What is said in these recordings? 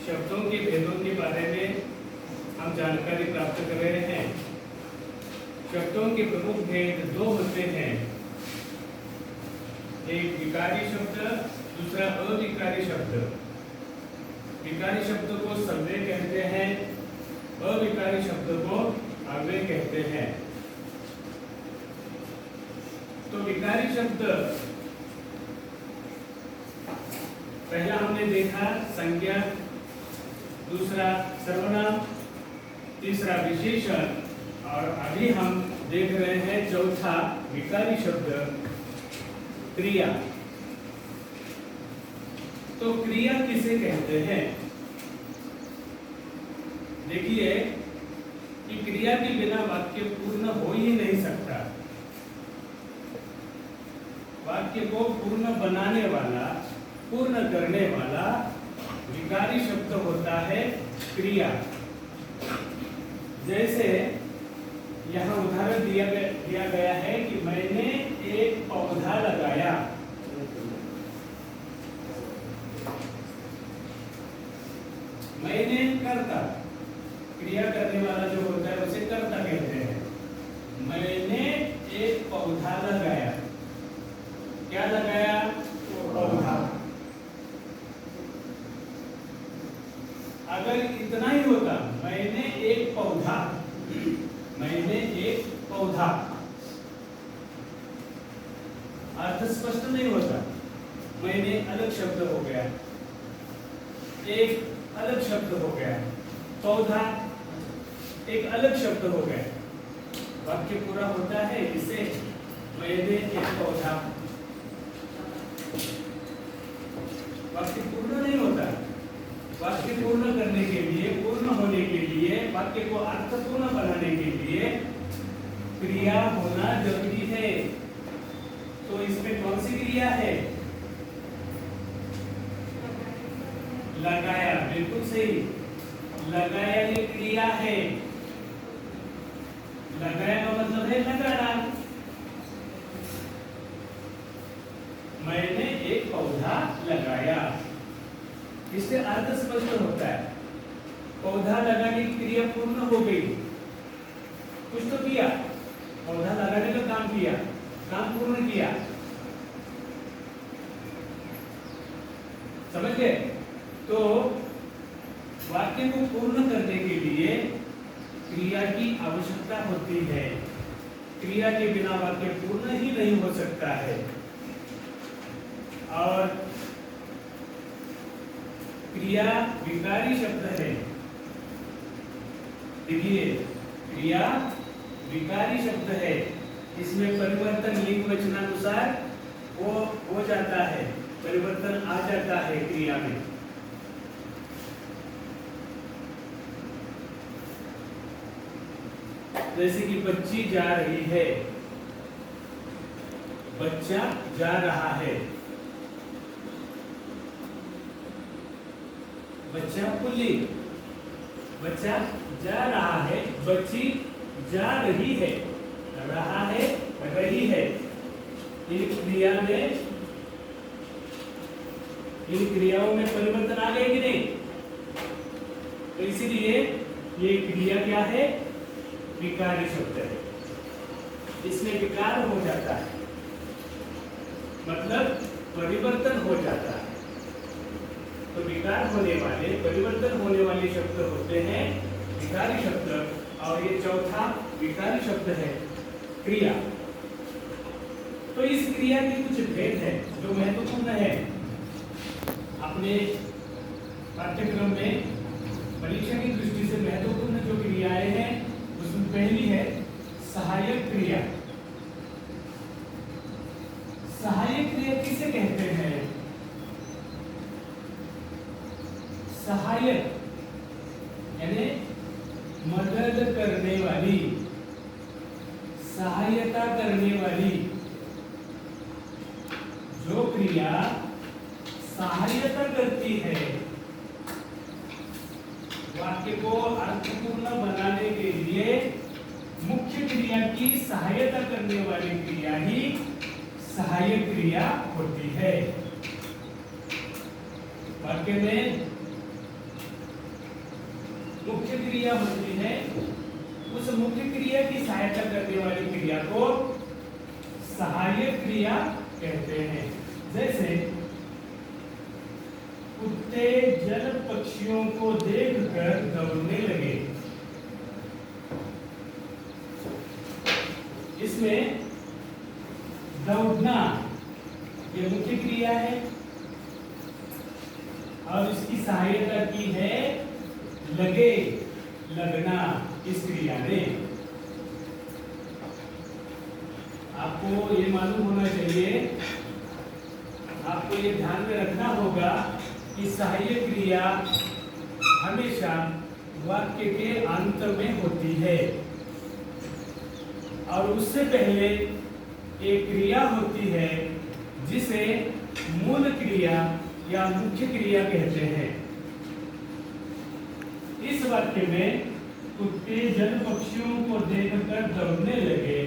शब्दों के भेदों के बारे में हम जानकारी प्राप्त कर रहे हैं। शब्दों के प्रमुख भेद दो होते हैं, एक विकारी शब्द, दूसरा अविकारी शब्द। विकारी शब्द को संज्ञा कहते हैं, अविकारी शब्द को अव्यय कहते हैं। तो विकारी शब्द पहला हमने देखा संज्ञा, दूसरा सर्वनाम, तीसरा विशेषण, और अभी हम देख रहे हैं चौथा विकारी शब्द क्रिया। तो क्रिया किसे कहते हैं? देखिए कि क्रिया के बिना वाक्य पूर्ण हो ही नहीं सकता। वाक्य को पूर्ण बनाने वाला, पूर्ण करने वाला विकारी शब्द होता है क्रिया। जैसे यहाँ उदाहरण दिया गया है कि मैंने एक पौधा लगाया। मैंने कर्ता, क्रिया करने वाला जो होता है उसे कर्ता कहते हैं। मैंने एक पौधा लगाया। क्या लगाया? पौधा। अगर इतना ही होता, मैंने एक पौधा, मैंने एक पौधा, अर्थ स्पष्ट नहीं होता। मैंने अलग शब्द हो गया, एक अलग शब्द हो गया, पौधा एक अलग शब्द हो गया। वाक्य पूरा होता है इसे मैंने एक पौधा। वाक्य पूर्ण नहीं होता। वाक्य पूर्ण करने के लिए, पूर्ण होने के लिए, वाक्य को अर्थपूर्ण बनाने के लिए क्रिया होना जरूरी है। तो इसमें कौन सी क्रिया है? लगाया, बिल्कुल सही। लगाया ये क्रिया है। लगाया का मतलब है लगाना। मैंने एक पौधा लगाया, इससे अर्थ स्पष्ट होता है। पौधा लगाने की क्रिया पूर्ण हो गई। कुछ तो किया, पौधा लगाने का काम किया, काम पूर्ण किया। समझ गए? तो वाक्य को पूर्ण करने के लिए क्रिया की आवश्यकता होती है। क्रिया के बिना वाक्य पूर्ण ही नहीं हो सकता है। और क्रिया विकारी शब्द है। देखिए, क्रिया विकारी शब्द है। इसमें परिवर्तन लिंग वचनानुसार वो हो जाता है, परिवर्तन आ जाता है क्रिया में। जैसे कि बच्ची जा रही है, बच्चा जा रहा है। बच्चा पुल्लिंग, बच्चा जा रहा है, बच्ची जा रही है, रहा है, रही है। इन क्रिया में, इन क्रियाओं में परिवर्तन आ गए कि नहीं? तो इसीलिए ये क्रिया क्या है? विकारी शब्द है। इसमें विकार हो जाता है, मतलब परिवर्तन हो जाता है। तो विकार होने वाले, परिवर्तन होने वाले शब्द होते हैं विकारी शब्द। और ये चौथा विकारी शब्द है क्रिया। तो इस क्रिया के कुछ भेद है जो महत्वपूर्ण है। अपने पाठ्यक्रम में परीक्षा की दृष्टि से महत्वपूर्ण जो क्रियाएं हैं उसमें पहली है सहायक क्रिया। सहायक क्रिया किसे कहते हैं? सहायक यानी मदद करने वाली, सहायता करने वाली। जो क्रिया सहायता करती है, वाक्य को अर्थपूर्ण बनाने के लिए मुख्य क्रिया की सहायता करने वाली क्रिया ही सहायक क्रिया होती है। वाक्य में मुख्य क्रिया होती है, उस मुख्य क्रिया की सहायता करने वाली क्रिया को सहायक क्रिया कहते हैं। जैसे कुत्ते जल पक्षियों को देखकर दौड़ने लगे, इसमें दौड़ना ये मुख्य क्रिया है और इसकी सहायता की है लगे, लगना इस क्रिया ने। आपको ये मालूम होना चाहिए, आपको ये ध्यान में रखना होगा कि सहायक क्रिया हमेशा वाक्य के अंत में होती है और उससे पहले एक क्रिया होती है जिसे मूल क्रिया या मुख्य क्रिया कहते हैं। इस वाक्य में कुत्ते जल पक्षियों को देखकर दौड़ने लगे,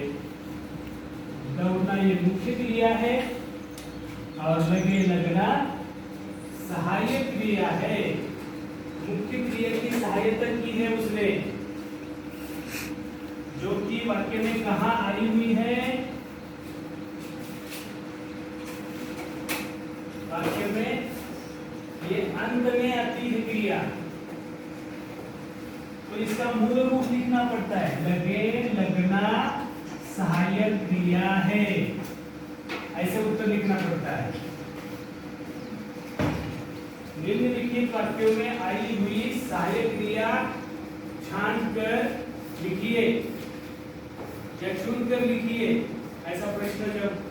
दौड़ना ये मुख्य क्रिया है और लगे, लगना सहायक क्रिया है। मुख्य क्रिया की सहायता की है उसने, जो कि वाक्य में कहाँ आई हुई है? वाक्य में ये अंत में आती है क्रिया, तो इसका मूल रूप लिखना पड़ता है, लगे, लगना सहायक क्रिया है, ऐसे उत्तर लिखना पड़ता है। निम्नलिखित वाक्यों में आई हुई सहायक क्रिया छांटकर लिखिए या चुनकर लिखिए। ऐसा प्रश्न जब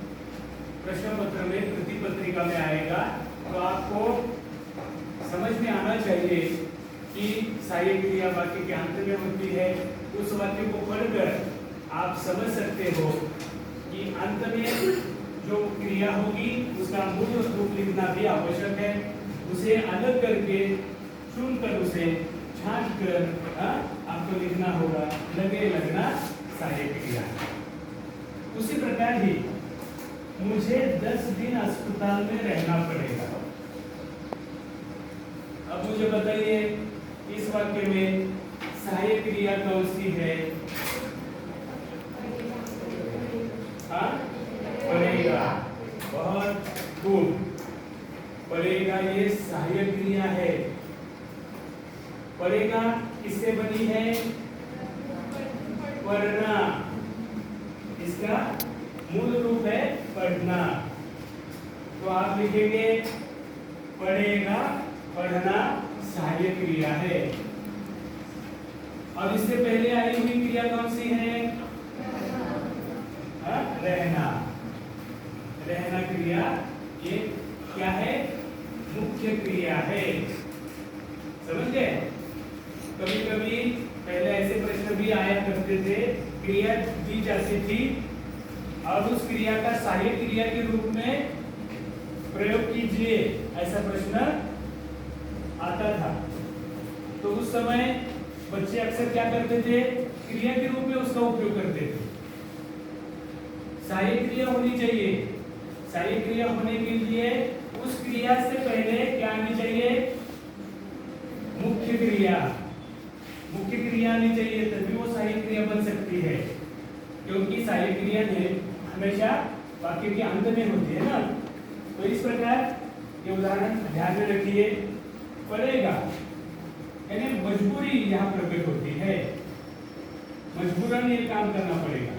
प्रश्न पत्र में प्रति पत्रिका में आएगा तो आपको समझ में आना चाहिए कि सहायक क्रिया वाक्य के अंत में होती है। उस वाक्य को पढ़कर आप समझ सकते हो कि अंत में जो क्रिया होगी उसका मूल रूप लिखना भी आवश्यक है। उसे अलग करके चुनकर उसे छांट कर आपको लिखना होगा, लगे, लगना सहायक क्रिया। उसी प्रकार ही मुझे 10 दिन अस्पताल में रहना पड़ेगा। अब मुझे बताइए इस वाक्य में सहायक क्रिया कौन सी है? पड़ेगा, बहुत खूब, पड़ेगा ये सहायक क्रिया है। पड़ेगा किससे बनी है? पढ़ना, इसका मूल रूप है पढ़ना। तो आप लिखेंगे पढ़ेगा, पढ़ना सहायक क्रिया है। और इससे पहले आई हुई क्रिया कौन सी है? रहना, रहना क्रिया ये क्या है? मुख्य क्रिया है। समझ गए? कभी कभी पहले ऐसे प्रश्न भी आया करते थे, क्रिया दी जाती थी और उस क्रिया का सहायक क्रिया के रूप में प्रयोग कीजिए, ऐसा प्रश्न आता था। तो उस समय बच्चे अक्सर क्या करते थे? क्रिया के रूप में उसका उपयोग करते थे। सहायक क्रिया होनी चाहिए। सहायक क्रिया होने के लिए उस क्रिया से पहले क्या आनी चाहिए? मुख्य क्रिया। मुख्य क्रिया आनी चाहिए, तभी वो सहायक क्रिया बन सकती है, क्योंकि सहायक क्रिया हमेशा वाक्य के अंत में होती है ना। तो इस प्रकार ये उदाहरण ध्यान में रखिए। पड़ेगा यानी मजबूरी यहाँ प्रकट होती है, मजबूरन ये काम करना पड़ेगा।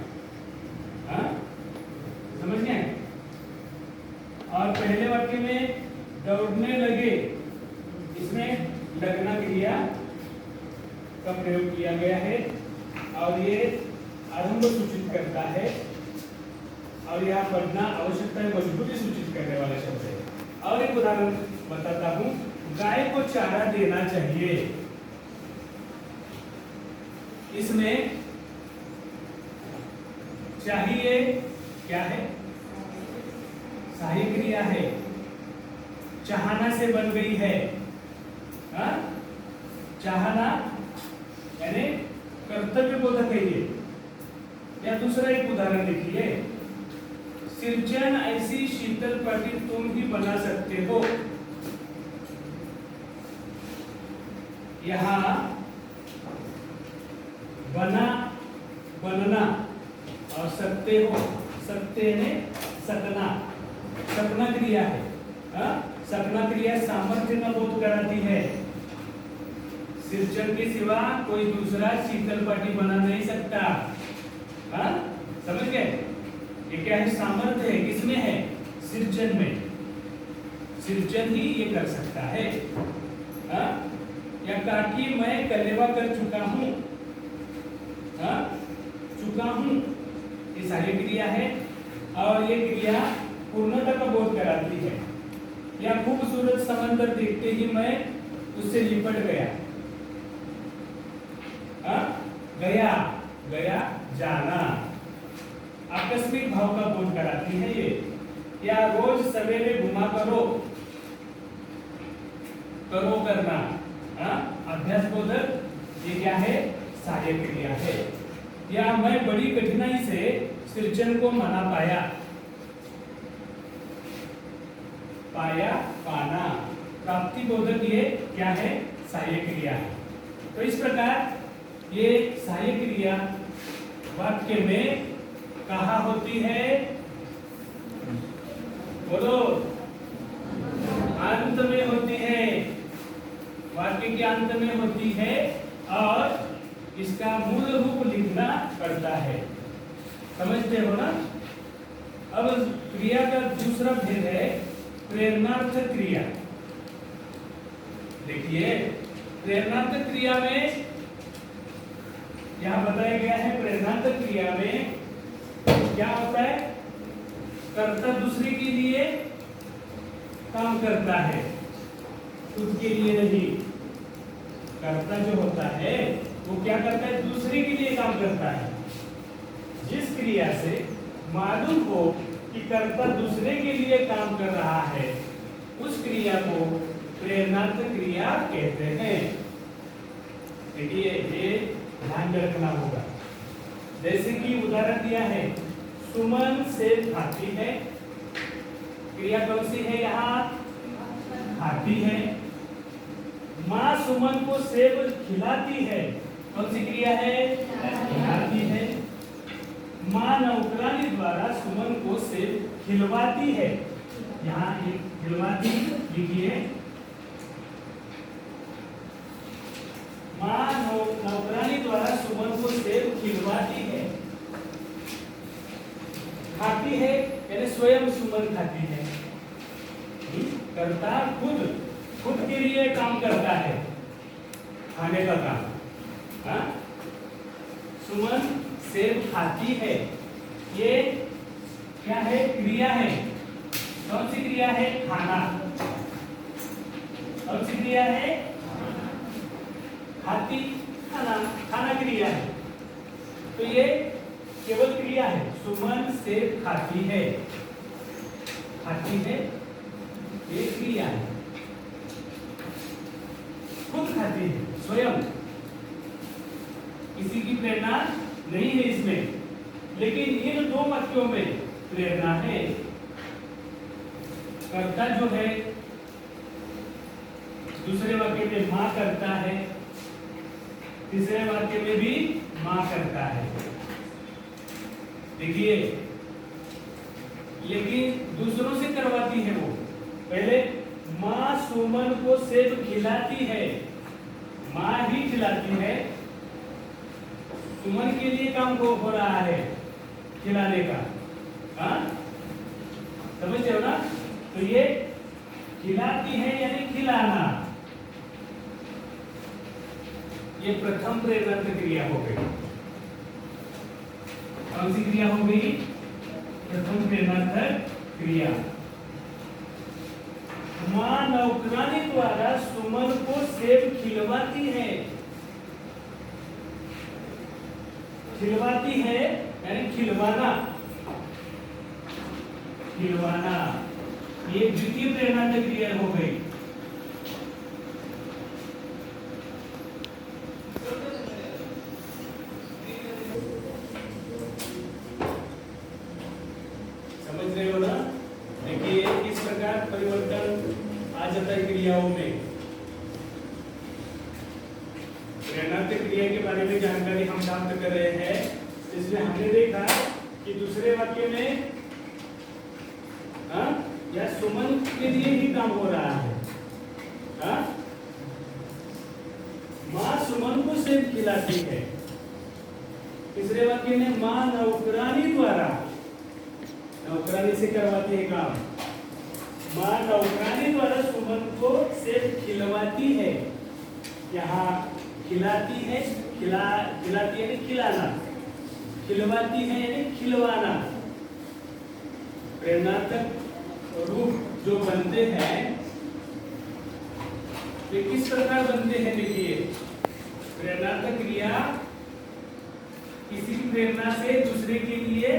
समझ गए? और पहले वाक्य में दौड़ने लगे, इसमें लगना क्रिया का प्रयोग किया गया है और ये आरंभ सूचित करता है और यह पढ़ना आवश्यकता है, मजबूरी सूचित करने वाला शब्द है। और एक उदाहरण बताता हूं, गाय को चारा देना चाहिए। इसमें चाहिए क्या है? सहायक क्रिया है, चाहना से बन गई है। चाहना यानी कर्तव्य बोधक है ये। या दूसरा एक उदाहरण देखिए, सिरचन ऐसी शीतल पट्टी तुम भी बना सकते हो। यहाँ बना, बनना, और सकते हो, सकते ने सकना, सकना क्रिया है। सकना क्रिया सामर्थ्य का बोध कराती है। सिरचन के सिवा कोई दूसरा शीतल पाटी बना नहीं सकता। समझ गए? ये क्या है? सामर्थ्य है। किसमें है? सिरचन में। सिरचन ही ये कर सकता है। या कहा कि मैं कलेवा कर चुका हूं, चुका हूं, ये सारी क्रिया है। और ये क्रिया पूर्णता का बोध कराती है। या खूबसूरत समंदर देखते ही मैं उससे लिपट गया। गया, गया, जाना, आकस्मिक भाव का बोध कराती है ये। या रोज सवेरे घुमा करो, करो करना, अभ्यास बोधक, ये क्या है? सहायक क्रिया है। या मैं बड़ी कठिनाई से सृजन को मना पाया, पाया, पाना, प्राप्ति बोधक, ये क्या है? सहायक क्रिया है। तो इस प्रकार ये सहायक क्रिया वाक्य में कहाँ होती है? बोलो, अंत में होती है। वाक्य के अंत में होती है और इसका मूल रूप लिखना पड़ता है। समझते हो ना? अब क्रिया का दूसरा भेद है प्रेरणार्थ क्रिया। देखिए, प्रेरणार्थ क्रिया में यहां बताया गया है, प्रेरणार्थ क्रिया में क्या होता है? कर्ता दूसरे के लिए काम करता है, खुद के लिए नहीं। कर्ता जो होता है वो क्या करता है? दूसरे के लिए काम करता है। जिस क्रिया से मालूम हो कि कर्ता दूसरे के लिए काम कर रहा है, उस क्रिया को प्रेरणार्थ क्रिया कहते हैं। देखिए, ये ध्यान में रखना होगा। जैसे कि उदाहरण दिया है, सुमन सेब खाती है। क्रिया कौन सी है? यहाँ खाती है। माँ सुमन को सेब खिलाती है। कौन सी क्रिया है? खिलाती है। माँ नौकरानी द्वारा सुमन को सेब खिलवाती है। यहाँ एक खिलवाती लिखिए। माँ नौकरानी द्वारा सुमन को सेब खिलवाती है। खाती है यानी स्वयं सुमन खाती है। करता खुद के लिए काम करता है, खाने का काम। सुमन सेब खाती है, ये क्या है? क्रिया है। कौन सी क्रिया है? खाना। कौन सी क्रिया है? खाती, खाना, खाना क्रिया है। तो ये केवल क्रिया है। सुमन सेब खाती है, खाती है, ये क्रिया है। खुद खाती है, स्वयं, किसी की प्रेरणा नहीं है इसमें। लेकिन इन दो वाक्यों में प्रेरणा है। कर्ता जो है, दूसरे वाक्य में मां करता है, तीसरे वाक्य में भी मां करता है। देखिए, लेकिन दूसरों से करवाती है वो। पहले मां सुमन को सेब खिलाती है, मां ही खिलाती है। सुमन के लिए काम हो रहा है खिलाने का। समझते हो ना? तो ये खिलाती है यानी खिलाना, ये प्रथम प्रेरणार्थ क्रिया हो गई। कौन सी क्रिया हो गई? प्रथम प्रेरणार्थ क्रिया। मां नौकरानी द्वारा सुमन को सेब खिलवाती है। खिलवाती है यानी खिलवाना, खिलवाना, ये द्वितीय प्रेरणार्थ क्रिया हो गई। समझ रहे हो ना? देखिए, इस प्रकार परिवर्तन आ जाता है क्रियाओं में। प्रेरणार्थ क्रिया के बारे में जानकारी हम प्राप्त कर रहे हैं। इसमें हमने देखा कि दूसरे वाक्य में या सुमन के लिए ही काम हो रहा है। माँ सुमन को सेब खिलाती है। तीसरे वाक्य में माँ नौकरानी द्वारा, नौकरानी से करवाती है काम, माँ नौकरानी द्वारा सुमन को सेब खिलवाती है। यहाँ खिलाती है, खिलाती है खिलाना, खिलवाती है यानी खिलवाना। प्रेरणात्मक रूप जो बनते हैं वे किस प्रकार बनते हैं? देखिए, प्रेरणात्मक क्रिया किसी प्रेरणा से दूसरे के लिए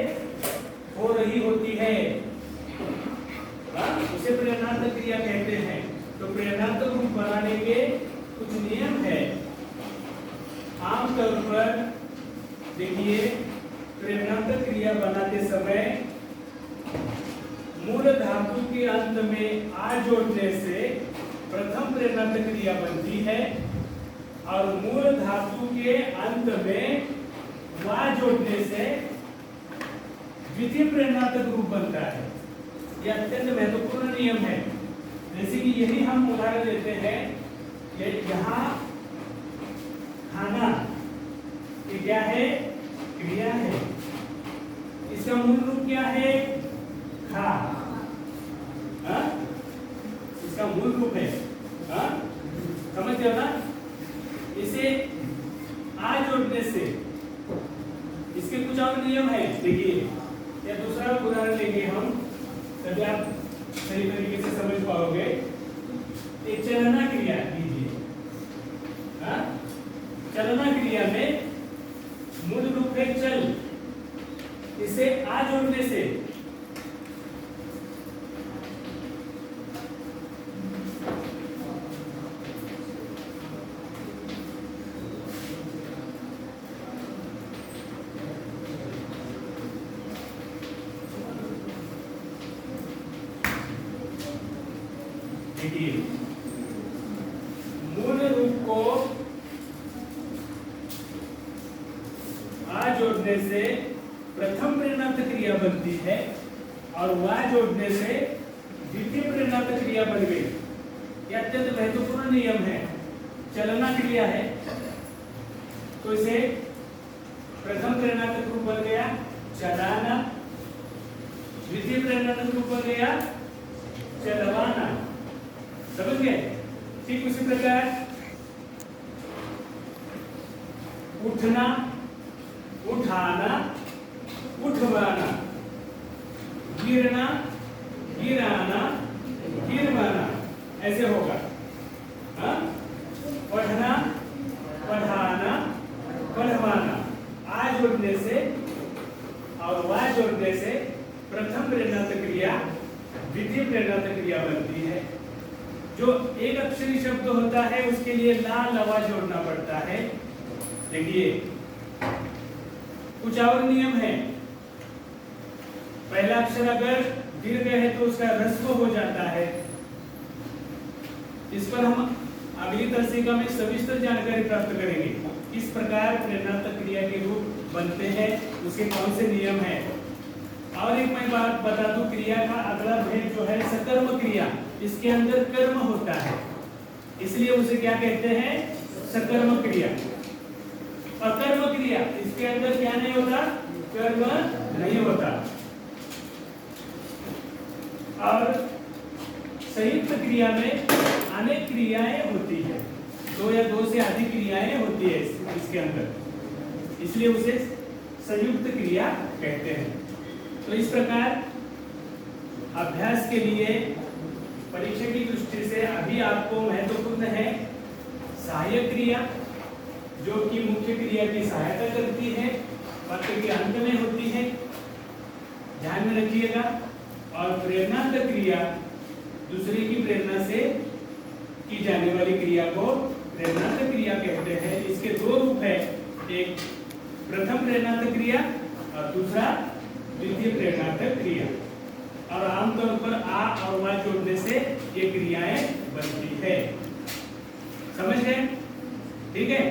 हो रही होती है, उसे प्रेरणात्मक क्रिया कहते हैं। तो प्रेरणात्मक रूप बनाने के कुछ नियम है। आमतौर पर देखिए, प्रेरणात्मक क्रिया बनाते समय मूल धातु के अंत में आ जोड़ने से प्रथम प्रेरणात्मक क्रिया बनती है और मूल धातु के अंत में वा जोड़ने से द्वितीय प्रेरणात्मक रूप बनता है। यह अत्यंत महत्वपूर्ण नियम है। जैसे कि यही हम उदाहरण देते हैं कि यहाँ खाना ये क्या है? क्रिया है। इसका मूल रूप क्या है? खा। इसका मूल रूप है, समझ गए ना? इसे आ जोड़ने से इसके कुछ और नियम है। देखिए, या दूसरा उदाहरण लेंगे हम, तभी आप सही तरीके से समझ पाओगे। एक चलना क्रिया लीजिए। चलना क्रिया में मूल रूप है चल, इसे आ जोड़ने से देखिए, मूल रूप को आ जोड़ने से प्रथम प्रेरणात्मक क्रिया बनती है और वा जोड़ने से द्वितीय प्रेरणात्मक क्रिया बन गई। यह अत्यंत महत्वपूर्ण नियम है। चलना क्रिया है तो इसे प्रथम प्रेरणात्मक रूप बन गया चलाना, द्वितीय प्रेरणात्मक रूप बन गया चलवाना। समझ गए? ठीक उसी प्रकार उठना, उठाना, उठवाना, गिरना, गिराना, गिरवाना, ऐसे होगा। पढ़ना, पढ़ाना, पढ़वाना। आ जोड़ने से और वा जोड़ने से प्रथम प्रेरणात्मक क्रिया द्वितीय प्रेरणात्मक क्रिया बनती है। जो एक अक्षरी शब्द होता है उसके लिए ला लवा जोड़ना पड़ता है। देखिए, कुछ और नियम है। पहला अक्षर अगर दीर्घ है तो उसका ह्रस्व हो जाता है। इस पर हम अगली तर्सिका में सविस्तर जानकारी प्राप्त करेंगे। किस प्रकार प्रेरणात्मक क्रिया के रूप बनते हैं, उसके कौन से नियम हैं। और एक मैं बात बता दूं, क्रिया का अगला भेद जो है सकर्म क्रिया, इसके अंदर कर्म होता है, इसलिए उसे क्या कहते हैं? सकर्म क्रिया। अकर्म क्रिया, इसके अंदर क्या नहीं होता? कर्म नहीं होता। और संयुक्त क्रिया में अनेक क्रियाएं होती है, दो या दो से अधिक क्रियाएं होती है इसके अंदर, इसलिए उसे संयुक्त क्रिया कहते हैं। तो इस प्रकार अभ्यास के लिए परीक्षा की दृष्टि से अभी आपको महत्वपूर्ण है सहायक क्रिया, जो कि मुख्य क्रिया की सहायता करती है, वाक्य के अंत में होती है, ध्यान में रखिएगा। और प्रेरणात्मक क्रिया दूसरे की प्रेरणा से की जाने वाली क्रिया को प्रेरणात्मक क्रिया कहते हैं। इसके दो रूप है, एक प्रथम प्रेरणात्मक क्रिया और दूसरा द्वितीय प्रेरणात्मक क्रिया। और आमतौर पर आ और वा जोड़ने से ये क्रियाएं बनती है। समझ गए? ठीक है।